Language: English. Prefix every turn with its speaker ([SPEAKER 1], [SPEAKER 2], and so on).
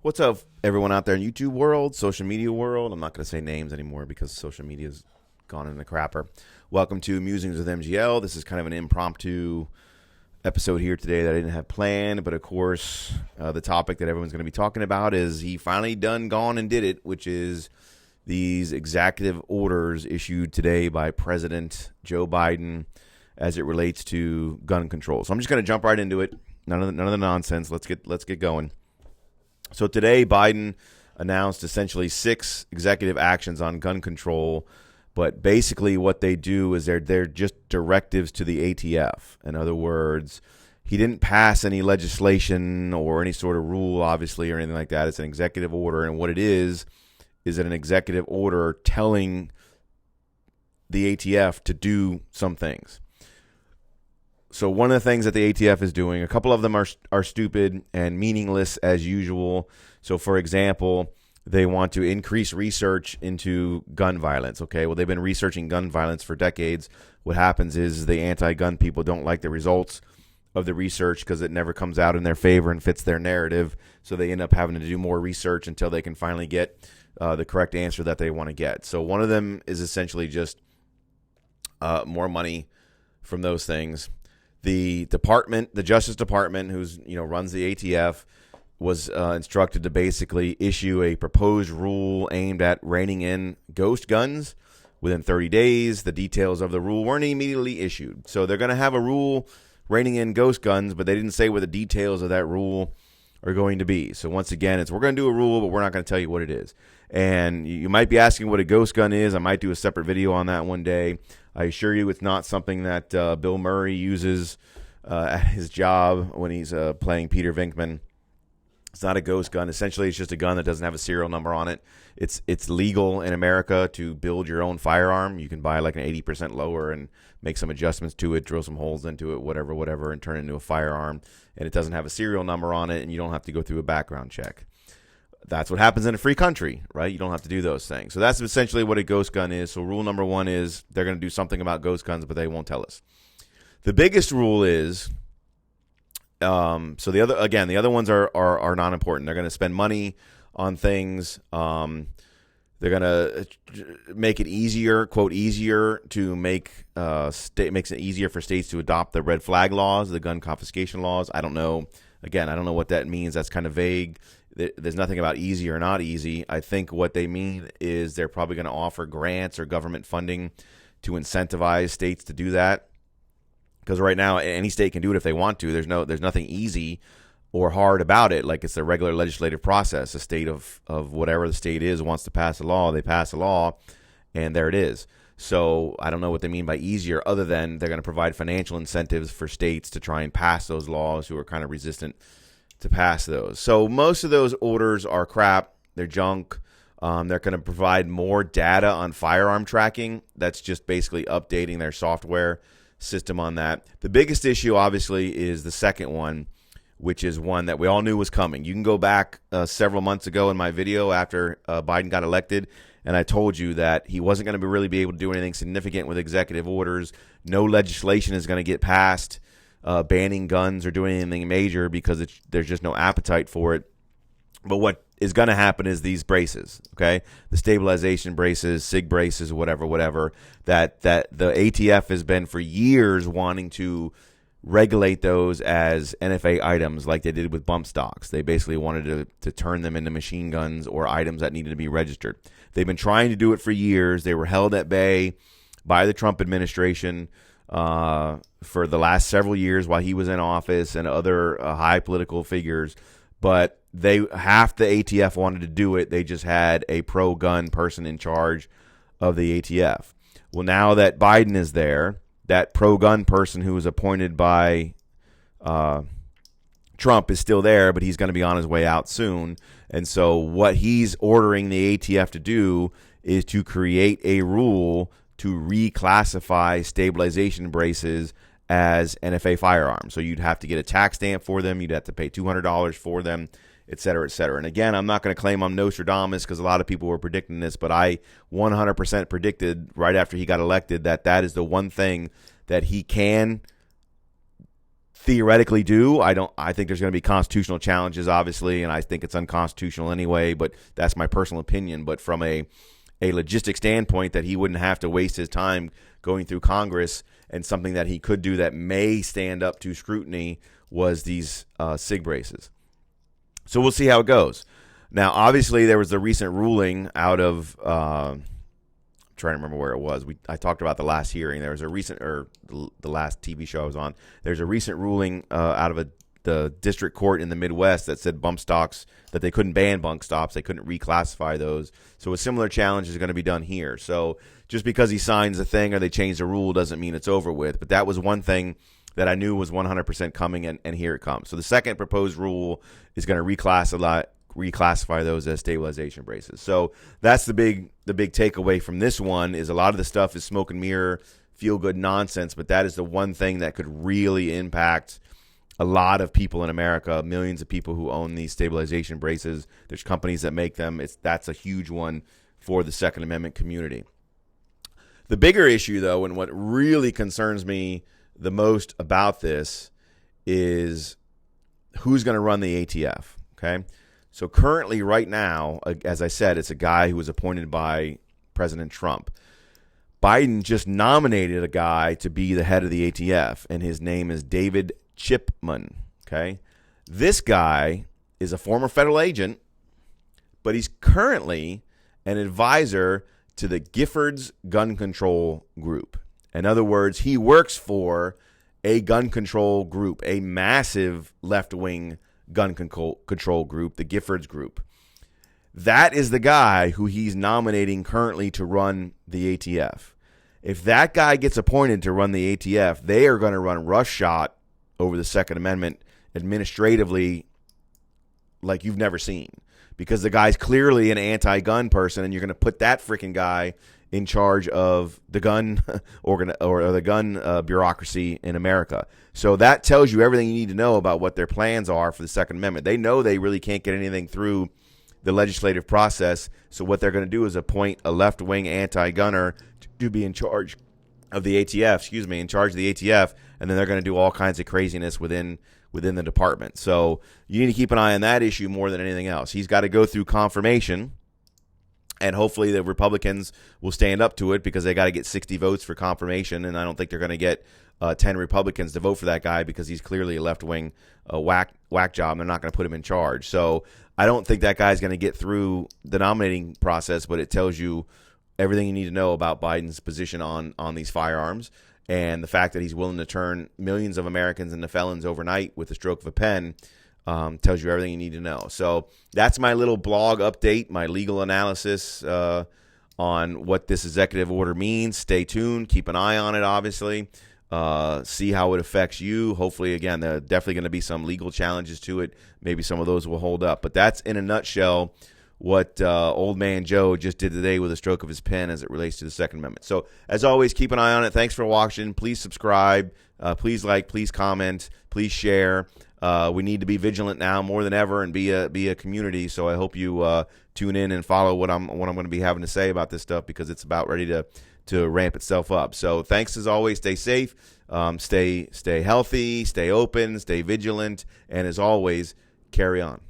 [SPEAKER 1] What's up, everyone out there in YouTube world, social media world? I'm not going to say names anymore because social media's gone in the crapper. Welcome to Musings with MGL. This is kind of an impromptu episode here today that I didn't have planned, but of course, the topic that everyone's going to be talking about is he finally gone and did it, which is these executive orders issued today by President Joe Biden as it relates to gun control. So I'm just going to jump right into it. None of the nonsense. Let's get going. So today, Biden announced essentially 6 executive actions on gun control, but basically what they do is they're just directives to the ATF. In other words, he didn't pass any legislation or any sort of rule, obviously, or anything like that. It's an executive order, and what it is an executive order telling the ATF to do some things. So one of the things that the ATF is doing, a couple of them are stupid and meaningless as usual. So, for example, they want to increase research into gun violence. Okay, well, they've been researching gun violence for decades. What happens is the anti-gun people don't like the results of the research because it never comes out in their favor and fits their narrative. So they end up having to do more research until they can finally get the correct answer that they want to get. So one of them is essentially just more money from those things. The Justice Department, runs the ATF, was instructed to basically issue a proposed rule aimed at reining in ghost guns within 30 days. The details of the rule weren't immediately issued. So they're going to have a rule reining in ghost guns, but they didn't say what the details of that rule are going to be. So once again, we're going to do a rule, but we're not going to tell you what it is. And you might be asking what a ghost gun is. I might do a separate video on that one day. I assure you it's not something that Bill Murray uses at his job when he's playing Peter Venkman. It's not a ghost gun. Essentially, it's just a gun that doesn't have a serial number on it. It's legal in America to build your own firearm. You can buy like an 80% lower and make some adjustments to it, drill some holes into it, whatever, and turn it into a firearm. And it doesn't have a serial number on it, and you don't have to go through a background check. That's what happens in a free country, right? You don't have to do those things. So that's essentially what a ghost gun is. So rule number 1 is they're going to do something about ghost guns, but they won't tell us. The biggest rule is, so the other ones are not important. They're going to spend money on things. They're going to make it easier, quote, easier to makes it easier for states to adopt the red flag laws, the gun confiscation laws. I don't know. Again, I don't know what that means. That's kind of vague. There's nothing about easy or not easy. I think what they mean is they're probably going to offer grants or government funding to incentivize states to do that. Because right now, any state can do it if they want to. There's nothing easy or hard about it. Like it's a regular legislative process. A state of whatever the state is wants to pass a law, they pass a law, and there it is. So I don't know what they mean by easier, other than they're going to provide financial incentives for states to try and pass those laws who are kind of resistant to pass those. So most of those orders are crap. They're junk. They're going to provide more data on firearm tracking. That's just basically updating their software system on that. The biggest issue, obviously, is the second one, which is one that we all knew was coming. You can go back several months ago in my video after Biden got elected, and I told you that he wasn't going to really be able to do anything significant with executive orders. No legislation is going to get passed banning guns or doing anything major because there's just no appetite for it. But what is going to happen is these braces, okay? The stabilization braces, SIG braces, whatever, that the ATF has been for years wanting to regulate those as NFA items like they did with bump stocks. They basically wanted to turn them into machine guns or items that needed to be registered. They've been trying to do it for years. They were held at bay by the Trump administration for the last several years while he was in office and other high political figures. But half the ATF wanted to do it. They just had a pro-gun person in charge of the ATF. Well, now that Biden is there, that pro-gun person who was appointed by Trump is still there, but he's going to be on his way out soon. And so what he's ordering the ATF to do is to create a rule to reclassify stabilization braces as NFA firearms. So you'd have to get a tax stamp for them. You'd have to pay $200 for them, et cetera, et cetera. And again, I'm not going to claim I'm Nostradamus because a lot of people were predicting this, but I 100% predicted right after he got elected that is the one thing that he can theoretically do. I think there's going to be constitutional challenges, obviously, and I think it's unconstitutional anyway, but that's my personal opinion. But from a logistic standpoint, that he wouldn't have to waste his time going through Congress, and something that he could do that may stand up to scrutiny was these SIG braces. So we'll see how it goes. Now, obviously, there was the recent ruling out of I'm trying to remember where it was. I talked about the last hearing. There was a recent, or the last TV show I was on. There's a recent ruling out of the district court in the Midwest that said bump stocks, that they couldn't ban bump stocks, they couldn't reclassify those. So a similar challenge is going to be done here. So just because he signs a thing or they change the rule doesn't mean it's over with. But that was one thing that I knew was 100% coming, and here it comes. So the second proposed rule is going to reclassify those as stabilization braces. So that's the big takeaway from this one, is a lot of the stuff is smoke and mirror, feel good nonsense, but that is the one thing that could really impact a lot of people in America, millions of people who own these stabilization braces. There's companies that make them. That's a huge one for the Second Amendment community. The bigger issue, though, and what really concerns me the most about this, is who's going to run the ATF, okay? So currently, right now, as I said, it's a guy who was appointed by President Trump. Biden just nominated a guy to be the head of the ATF, and his name is David Chipman, okay? This guy is a former federal agent, but he's currently an advisor to the Giffords Gun Control Group. In other words, he works for a gun control group, a massive left-wing gun control group, the Giffords Group. That is the guy who he's nominating currently to run the ATF. If that guy gets appointed to run the ATF, they are going to run roughshod over the Second Amendment administratively like you've never seen, because the guy's clearly an anti-gun person, and you're going to put that freaking guy in charge of the gun or the gun bureaucracy in America. So that tells you everything you need to know about what their plans are for the Second Amendment. They know they really can't get anything through the legislative process, so what they're going to do is appoint a left-wing anti-gunner to be in charge of the ATF, and then they're going to do all kinds of craziness within the department. So you need to keep an eye on that issue more than anything else. He's got to go through confirmation, and hopefully the Republicans will stand up to it, because they got to get 60 votes for confirmation, and I don't think they're going to get 10 Republicans to vote for that guy, because he's clearly a left-wing whack job, and they're not going to put him in charge. So I don't think that guy's going to get through the nominating process, but it tells you everything you need to know about Biden's position on these firearms, and the fact that he's willing to turn millions of Americans into felons overnight with the stroke of a pen tells you everything you need to know. So that's my little blog update, my legal analysis on what this executive order means. Stay tuned. Keep an eye on it, obviously. See how it affects you. Hopefully, again, there are definitely going to be some legal challenges to it. Maybe some of those will hold up. But that's, in a nutshell, what Old Man Joe just did today with a stroke of his pen as it relates to the Second Amendment. So, as always, keep an eye on it. Thanks for watching. Please subscribe. Please like. Please comment. Please share. We need to be vigilant now more than ever and be a community. So I hope you tune in and follow what I'm going to be having to say about this stuff, because it's about ready to ramp itself up. So thanks as always. Stay safe. Stay healthy. Stay open. Stay vigilant. And as always, carry on.